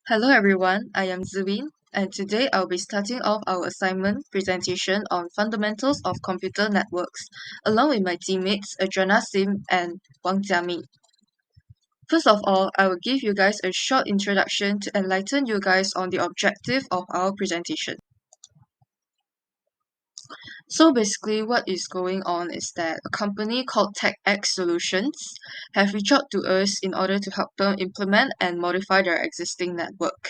Hello everyone, I am Wynn, and today I'll be starting off our assignment presentation on fundamentals of computer networks, along with my teammates Adrianna and Wang Jiaming. First of all, I will give you guys a short introduction to enlighten you guys on the objective of our presentation. So basically what is going on is that a company called TechX Solutions have reached out to us in order to help them implement and modify their existing network.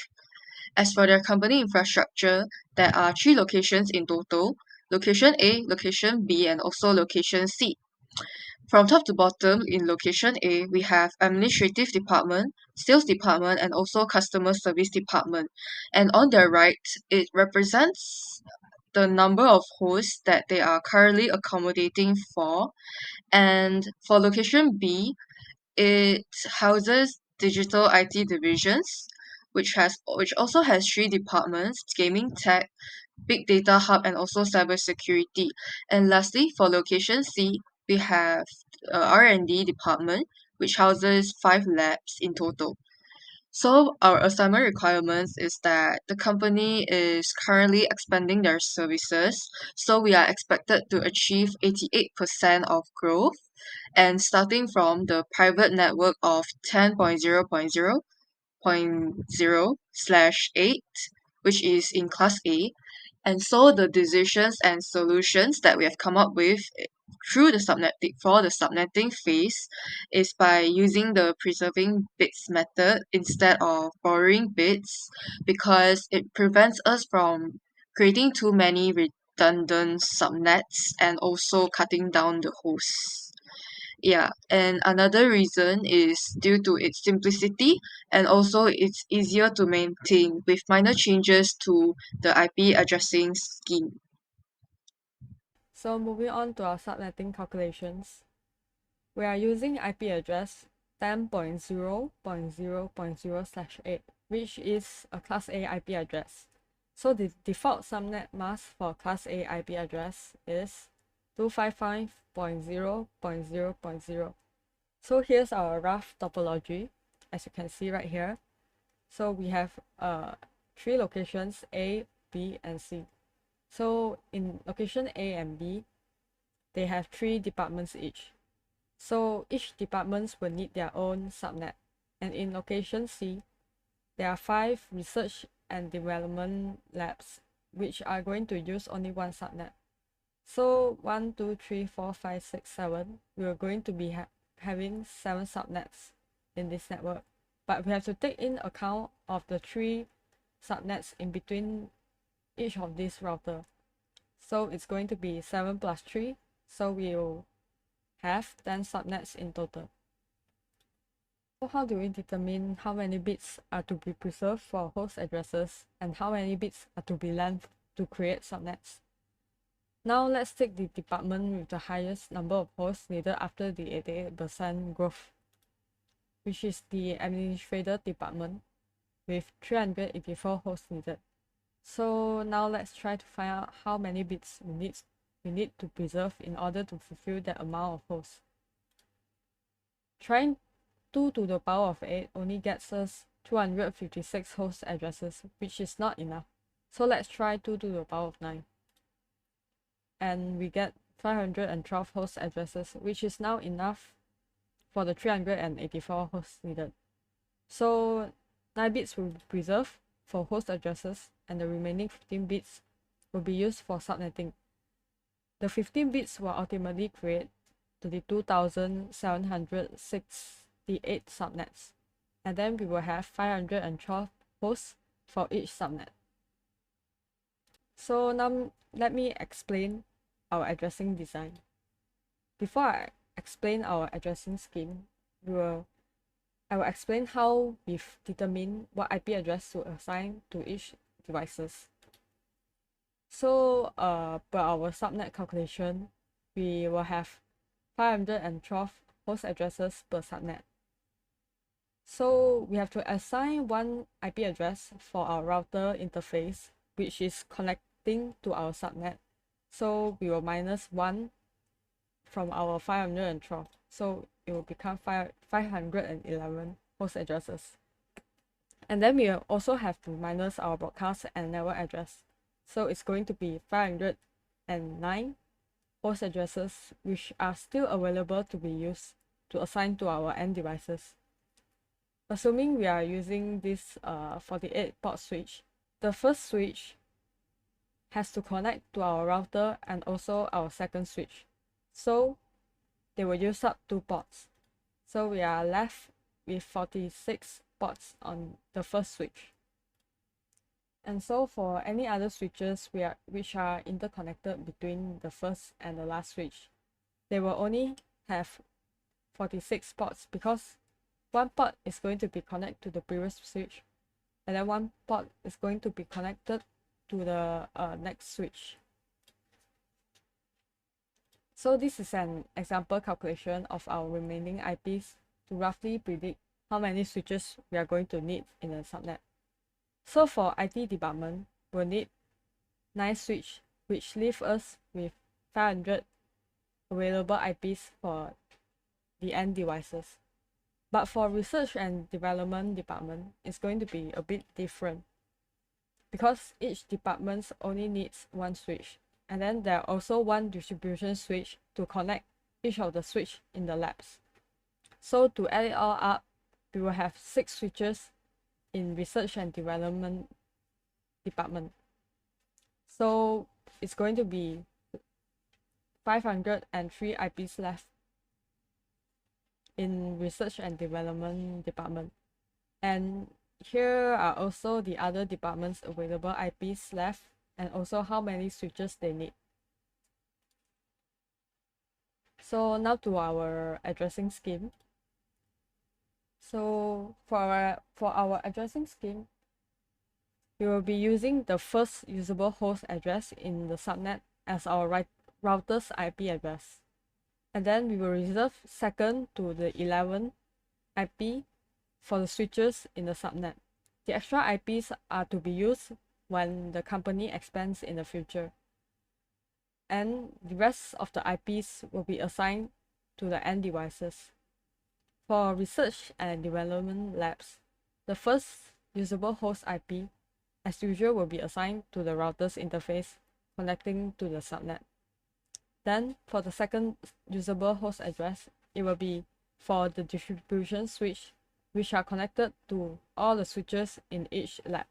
As for their company infrastructure, there are three locations in total: location A, location B, and also location C. From top to bottom, in location A, we have administrative department, sales department, and also customer service department. And on their right, it represents the number of hosts that they are currently accommodating for. And for location B, it houses digital IT divisions, which also has three departments: gaming tech, big data hub, and also cybersecurity. And lastly, for location C, we have R&D department, which houses five labs in total. So our assignment requirements is that the company is currently expanding their services, so we are expected to achieve 88% of growth, and starting from the private network of 10.0.0.0/8, which is in class A. And so the decisions and solutions that we have come up with through the subnetting for the subnetting phase is by using the preserving bits method instead of borrowing bits, because it prevents us from creating too many redundant subnets and also cutting down the hosts. Yeah, and another reason is due to its simplicity, and also it's easier to maintain with minor changes to the IP addressing scheme. So moving on to our subnetting calculations, we are using IP address 10.0.0.0/8, which is a class A IP address. So the default subnet mask for class A IP address is 255.0.0.0. So here's our rough topology, as you can see right here. So we have three locations: A, B, and C. So in location A and B, they have three departments each. So each department will need their own subnet. And in location C, there are 5 research and development labs, which are going to use only one subnet. So 1, 2, 3, 4, 5, 6, 7, we are going to be having 7 subnets in this network. But we have to take in account of the 3 subnets in between each of these router. So it's going to be 7 plus 3, so we'll have 10 subnets in total. So how do we determine how many bits are to be preserved for host addresses and how many bits are to be length to create subnets? Now let's take the department with the highest number of hosts needed after the 88% growth, which is the administrator department with 384 hosts needed. So now let's try to find out how many bits we need to preserve in order to fulfill that amount of hosts. Trying 2 to the power of 8 only gets us 256 host addresses, which is not enough. So let's try 2 to the power of 9. And we get 512 host addresses, which is now enough for the 384 hosts needed. So 9 bits will be preserved for host addresses, and the remaining 15 bits will be used for subnetting. The 15 bits will ultimately create 32,768 subnets, and then we will have 512 hosts for each subnet. So now let me explain our addressing design. Before I explain our addressing scheme, I will explain how we've determined what IP address to assign to each devices. So per our subnet calculation, we will have 512 host addresses per subnet. So we have to assign one IP address for our router interface, which is connecting to our subnet. So we will minus 1 from our 512. So it will become 511 host addresses. And then we also have to minus our broadcast and network address. So it's going to be 509 host addresses which are still available to be used to assign to our end devices. Assuming we are using this 48 port switch, the first switch has to connect to our router and also our second switch. So they will use up 2 ports. So we are left with 46 ports on the first switch. And so for any other switches which are interconnected between the first and the last switch, they will only have 46 ports because one port is going to be connected to the previous switch, and then one port is going to be connected to the next switch. So this is an example calculation of our remaining IPs to roughly predict how many switches we are going to need in a subnet. So for IT department, we'll need 9 switch, which leave us with 500 available IPs for the end devices. But for research and development department, it's going to be a bit different because each department only needs 1 switch, and then there are also 1 distribution switch to connect each of the switch in the labs. So to add it all up, we will have 6 switches in research and development department. So it's going to be 503 IPs left in research and development department. And here are also the other departments available IPs left and also how many switches they need. So now to our addressing scheme. So for our addressing scheme, we will be using the first usable host address in the subnet as our router's IP address. And then we will reserve second to the 11 IP for the switches in the subnet. The extra IPs are to be used when the company expands in the future. And the rest of the IPs will be assigned to the end devices. For research and development labs, the first usable host IP, as usual, will be assigned to the router's interface connecting to the subnet. Then for the second usable host address, it will be for the distribution switch, which are connected to all the switches in each lab.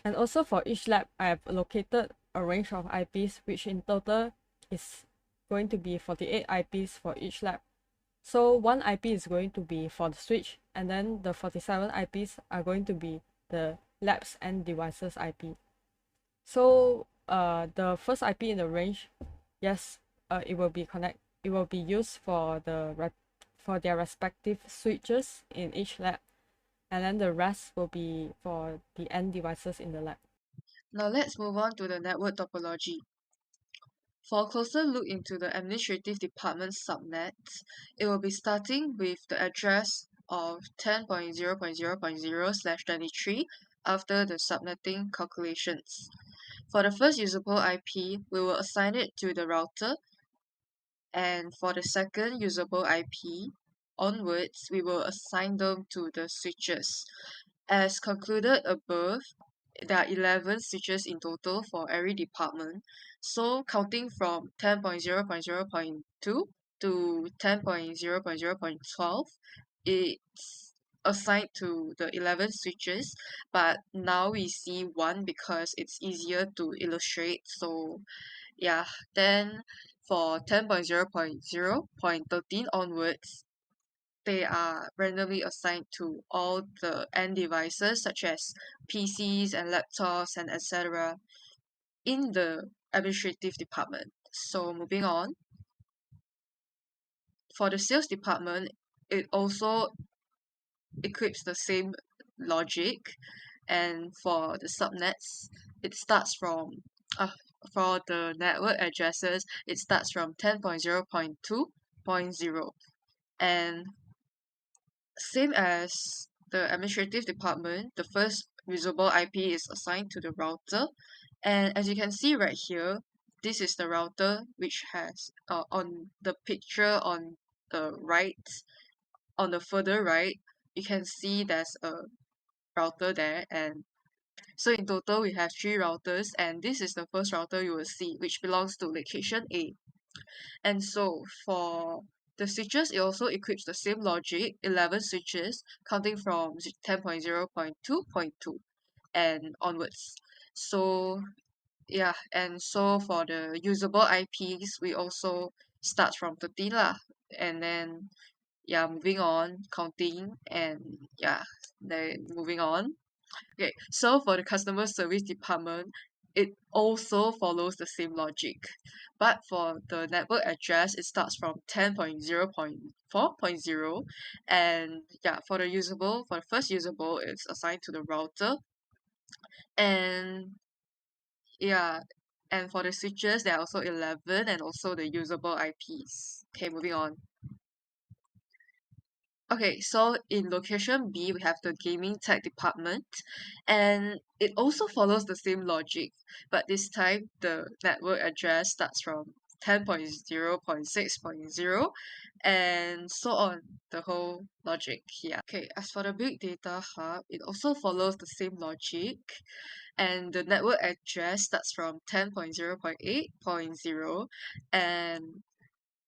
And also for each lab, I have allocated a range of IPs, which in total is going to be 48 IPs for each lab. So 1 IP is going to be for the switch, and then the 47 IPs are going to be the labs and devices IP. So the first IP in the range, yes, it will be used for their respective switches in each lab, and then the rest will be for the end devices in the lab. Now let's move on to the network topology. For a closer look into the administrative department subnets, it will be starting with the address of 10.0.0.0/23 after the subnetting calculations. For the first usable IP, we will assign it to the router, and for the second usable IP onwards, we will assign them to the switches. As concluded above, there are 11 switches in total for every department. So counting from 10.0.0.2 to 10.0.0.12, it's assigned to the 11 switches, but now we see one because it's easier to illustrate. So yeah, then for 10.0.0.13 onwards, they are randomly assigned to all the end devices such as PCs and laptops and etc. in the administrative department. So moving on, for the sales department, it also equips the same logic, and for the subnets, it starts from for the network addresses, it starts from 10.0.2.0, and same as the administrative department, the first usable IP is assigned to the router. And as you can see right here, this is the router which has on the picture on the right, on the further right, you can see there's a router there, and so in total we have 3 routers, and this is the first router you will see, which belongs to location A. And so for the switches, it also equips the same logic, 11 switches, counting from 10.0.2.2 and onwards. So yeah, and so for the usable IPs, we also start from 13 lah, and then yeah, moving on, counting, and yeah, then moving on. Okay, so for the customer service department, it also follows the same logic. But for the network address, it starts from 10.0.4.0. And yeah, for the first usable, it's assigned to the router. And yeah, and for the switches, there are also 11 and also the usable IPs. Okay, moving on. Okay, so in location B, we have the gaming tech department, and it also follows the same logic, but this time the network address starts from 10.0.6.0 and so on, the whole logic here. Okay, as for the big data hub, it also follows the same logic, and the network address starts from 10.0.8.0 and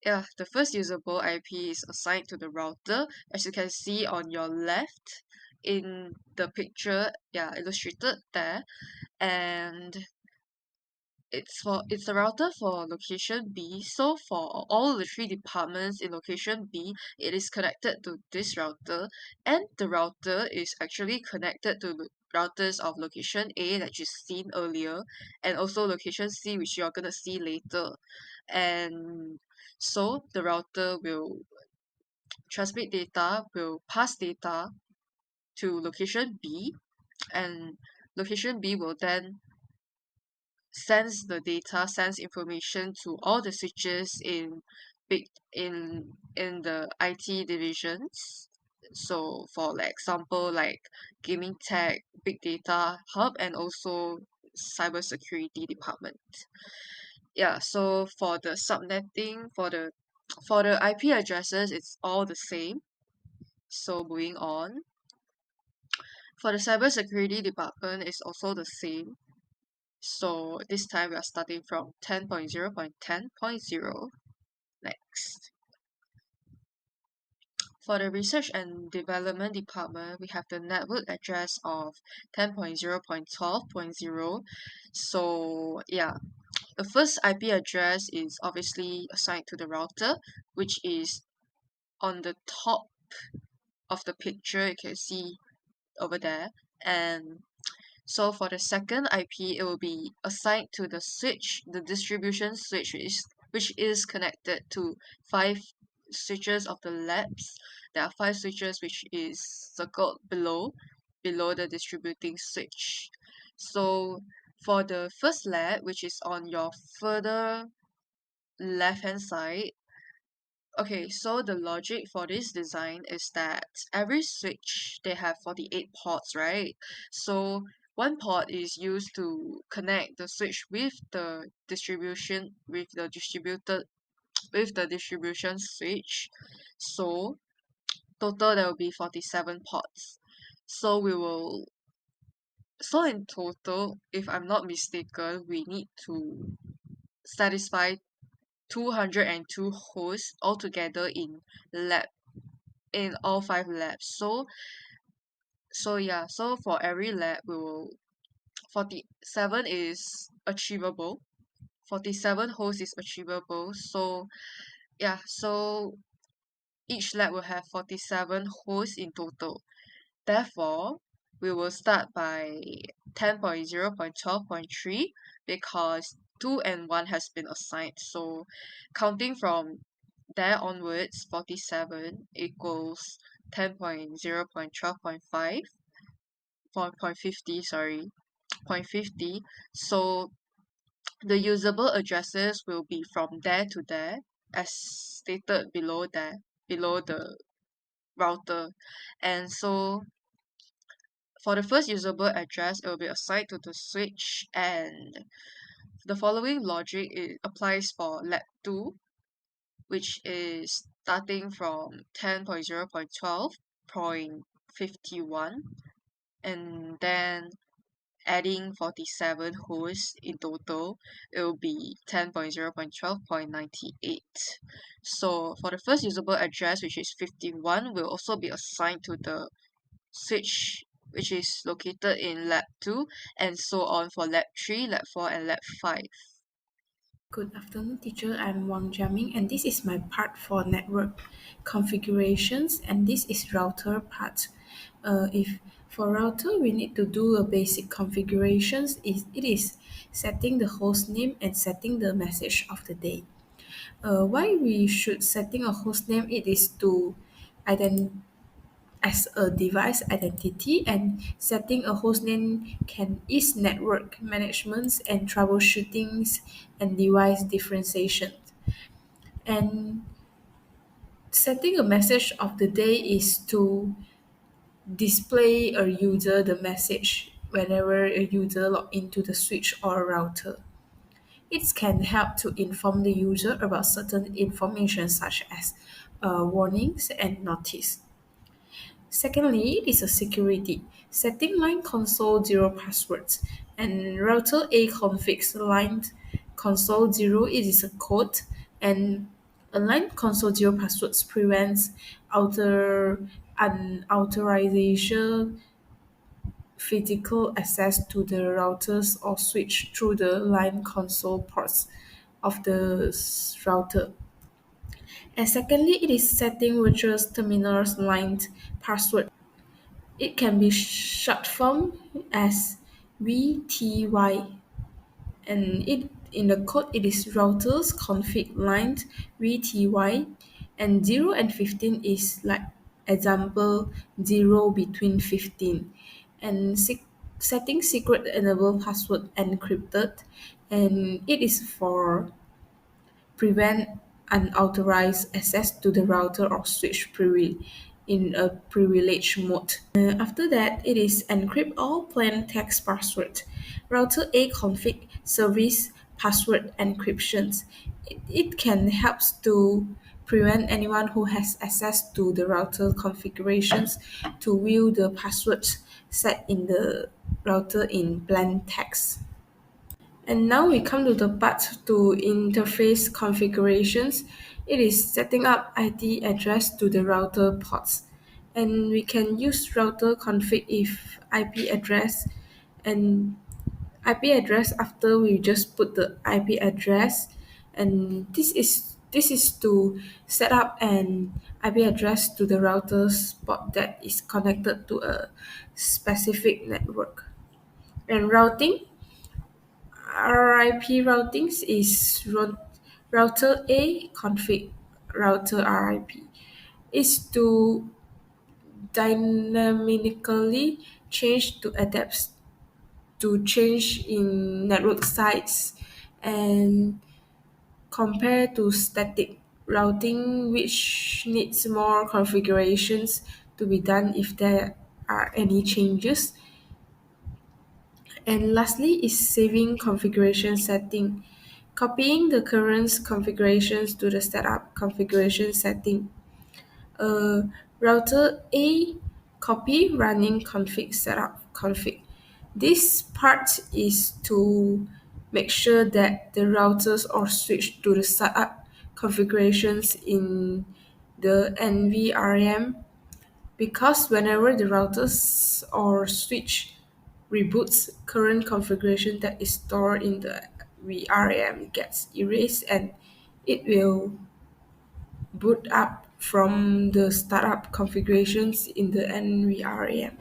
yeah, the first usable IP is assigned to the router, as you can see on your left in the picture, yeah, illustrated there. And it's a router for location B. So for all the 3 departments in location B, it is connected to this router, and the router is actually connected to the routers of location A that you've seen earlier, and also location C, which you're gonna see later. And so the router will transmit data, will pass data to location B, and location B will then sends information to all the switches big in the IT divisions. So for like example, like gaming tech, big data hub, and also cybersecurity department. Yeah, so for the subnetting, for the IP addresses, it's all the same. So moving on. For the cybersecurity department, it's also the same. So this time we are starting from 10.0.10.0. Next. For the research and development department, we have the network address of 10.0.12.0. So yeah, the first IP address is obviously assigned to the router, which is on the top of the picture. You can see over there. And so for the second IP, it will be assigned to the switch, the distribution switch, which is connected to 5 switches of the labs. There are 5 switches which is circled below the distributing switch. So for the first lab, which is on your further left hand side, okay, so the logic for this design is that every switch they have 48 ports, right? So one port is used to connect the switch with the distribution with the distribution switch. So total there will be 47 ports. So in total, if I'm not mistaken, we need to satisfy 202 hosts altogether lab in all 5 labs. So yeah, so for every lab we will 47 is achievable. 47 hosts is achievable. So yeah, so each lab will have 47 hosts in total. Therefore, we will start by 10.0.12.3 because 2 and 1 has been assigned. So counting from there onwards, 47 equals 10.0.12.5, 4.50, sorry, 0.50. So the usable addresses will be from there to there, as stated below there, below the router. And so for the first usable address, it will be assigned to the switch, and the following logic applies for lab 2, which is starting from 10.0.12.51. and then adding 47 hosts in total, it will be 10.0.12.98. So for the first usable address, which is 51, will also be assigned to the switch which is located in lab 2, and so on for lab 3, lab 4, and lab 5. Good afternoon, teacher. I'm Wang Jiaming, and this is my part for network configurations, and this is router part. If for router, we need to do a basic configurations. It is setting the host name and setting the message of the day. Why we should setting a host name? It is to ident as a device identity, and setting a hostname can ease network managements and troubleshootings and device differentiation. And setting a message of the day is to display a user the message whenever a user log into the switch or router. It can help to inform the user about certain information such as warnings and notice. Secondly, it is a security. Setting line console 0 passwords and router A configs line console 0, it is a code, and a line console 0 passwords prevents outer unauthorization physical access to the routers or switch through the line console ports of the router. And secondly, it is setting virtual terminals line password. It can be short form as VTY, and it in the code it is routers config line VTY, and 0 and 15 is like example 0 between 15, and setting secret enable password encrypted, and it is for prevent unauthorized access to the router or switch in a privilege mode. After that, it is encrypt all plain text password. Router A config service password encryptions. It can help to prevent anyone who has access to the router configurations to view the passwords set in the router in plain text. And now we come to the part to interface configurations. It is setting up IP address to the router ports. And we can use router config if IP address and IP address after we just put the IP address, and this is to set up an IP address to the router's port that is connected to a specific network. And routing RIP routings is router A config router RIP is to dynamically change to adapt to change in network size and compare to static routing, which needs more configurations to be done if there are any changes. And lastly is saving configuration setting. Copying the current configurations to the setup configuration setting. Router A copy running config setup config. This part is to make sure that the routers are switched to the setup configurations in the NVRM, because whenever the routers or switch reboots, current configuration that is stored in the VRM gets erased, and it will boot up from the startup configurations in the NVRM.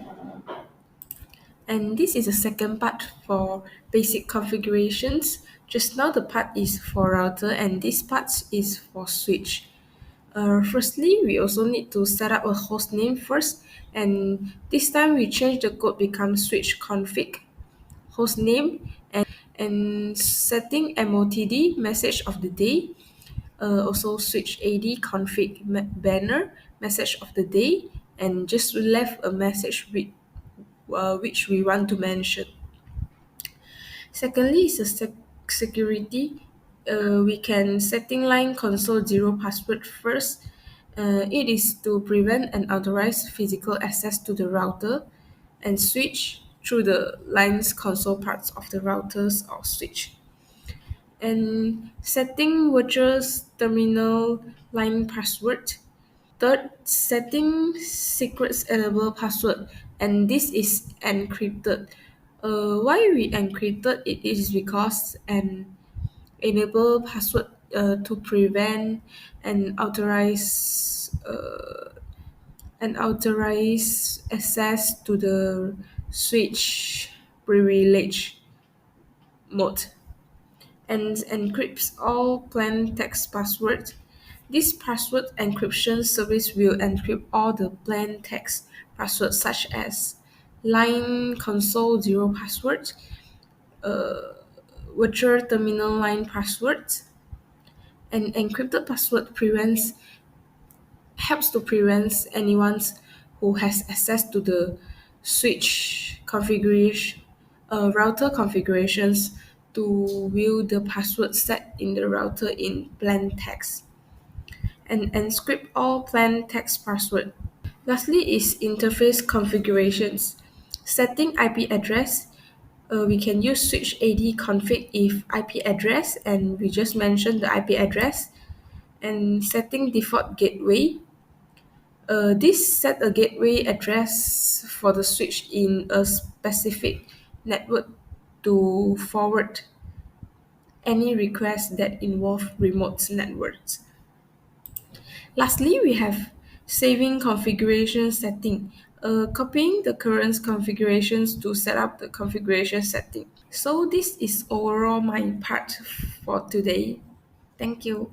And this is the second part for basic configurations. Just now the part is for router and this part is for switch. Firstly, we also need to set up a host name first, and this time we change the code become switch config host name, and setting MOTD message of the day, also switch AD config banner message of the day, and just left a message which we want to mention. Secondly is security. We can setting line console 0 password first. It is to prevent unauthorized physical access to the router. and switch through the lines console parts of the routers or switch. And setting virtual terminal line password. Third, setting secrets enable password, and this is encrypted. Why we encrypted it is because an enable password to prevent and authorize access to the switch privilege mode, and encrypts all plain text passwords. This password encryption service will encrypt all the plain text passwords such as line console zero password, virtual terminal line passwords, and encrypted password prevents helps to prevent anyone who has access to the switch configuration, router configurations to view the password set in the router in plain text and encrypt all plain text password. Lastly is interface configurations. Setting IP address. We can use switch AD config if IP address, and we just mentioned the IP address. And setting default gateway. This set a gateway address for the switch in a specific network to forward any requests that involve remote networks. Lastly, we have saving configuration setting, copying the current configurations to set up the configuration setting. So this is overall my part for today. Thank you.